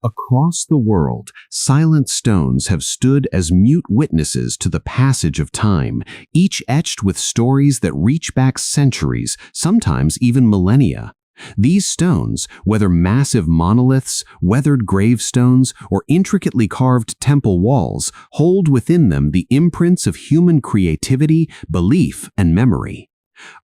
Across the world, silent stones have stood as mute witnesses to the passage of time, each etched with stories that reach back centuries, sometimes even millennia. These stones, whether massive monoliths, weathered gravestones, or intricately carved temple walls, hold within them the imprints of human creativity, belief, and memory.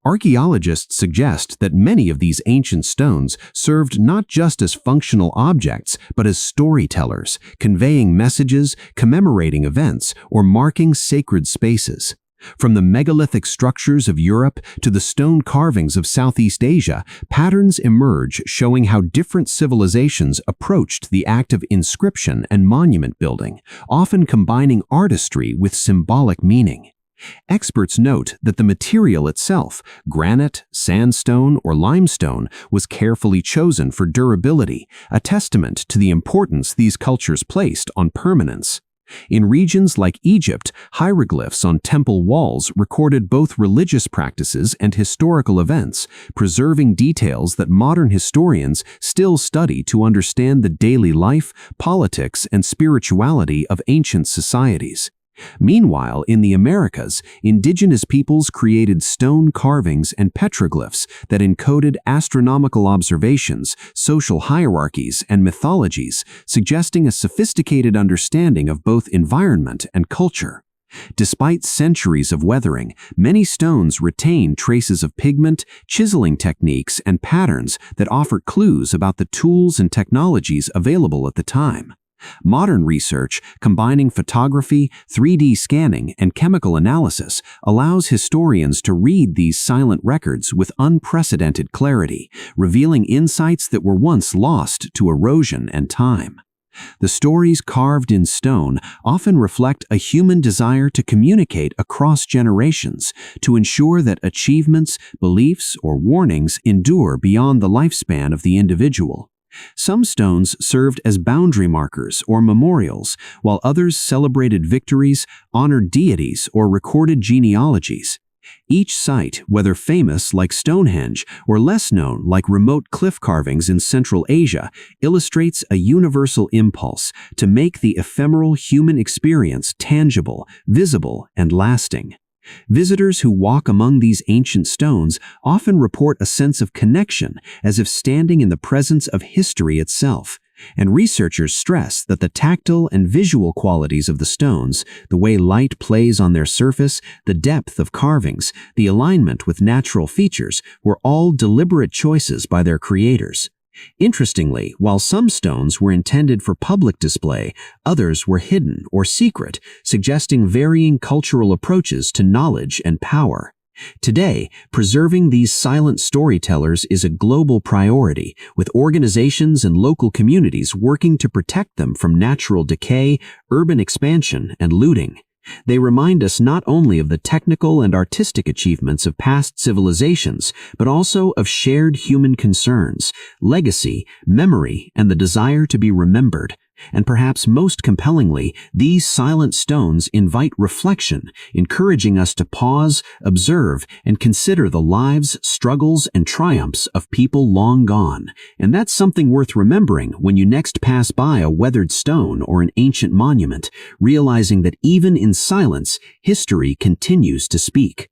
Archaeologists suggest that many of these ancient stones served not just as functional objects, but as storytellers, conveying messages, commemorating events, or marking sacred spaces. From the megalithic structures of Europe to the stone carvings of Southeast Asia, patterns emerge showing how different civilizations approached the act of inscription and monument building, often combining artistry with symbolic meaning. Experts note that the material itself, granite, sandstone, or limestone, was carefully chosen for durability, a testament to the importance these cultures placed on permanence. In regions like Egypt, hieroglyphs on temple walls recorded both religious practices and historical events, preserving details that modern historians still study to understand the daily life, politics, and spirituality of ancient societies. Meanwhile, in the Americas, indigenous peoples created stone carvings and petroglyphs that encoded astronomical observations, social hierarchies, and mythologies, suggesting a sophisticated understanding of both environment and culture. Despite centuries of weathering, many stones retain traces of pigment, chiseling techniques, and patterns that offer clues about the tools and technologies available at the time. Modern research, combining photography, 3D scanning, and chemical analysis, allows historians to read these silent records with unprecedented clarity, revealing insights that were once lost to erosion and time. The stories carved in stone often reflect a human desire to communicate across generations, to ensure that achievements, beliefs, or warnings endure beyond the lifespan of the individual. Some stones served as boundary markers or memorials, while others celebrated victories, honored deities, or recorded genealogies. Each site, whether famous like Stonehenge or less known like remote cliff carvings in Central Asia, illustrates a universal impulse to make the ephemeral human experience tangible, visible, and lasting. Visitors who walk among these ancient stones often report a sense of connection, as if standing in the presence of history itself. And researchers stress that the tactile and visual qualities of the stones, the way light plays on their surface, the depth of carvings, the alignment with natural features, were all deliberate choices by their creators. Interestingly, while some stones were intended for public display, others were hidden or secret, suggesting varying cultural approaches to knowledge and power. Today, preserving these silent storytellers is a global priority, with organizations and local communities working to protect them from natural decay, urban expansion, and looting. They remind us not only of the technical and artistic achievements of past civilizations, but also of shared human concerns, legacy, memory, and the desire to be remembered. And perhaps most compellingly, these silent stones invite reflection, encouraging us to pause, observe, and consider the lives, struggles, and triumphs of people long gone. And that's something worth remembering when you next pass by a weathered stone or an ancient monument, realizing that even in silence, history continues to speak.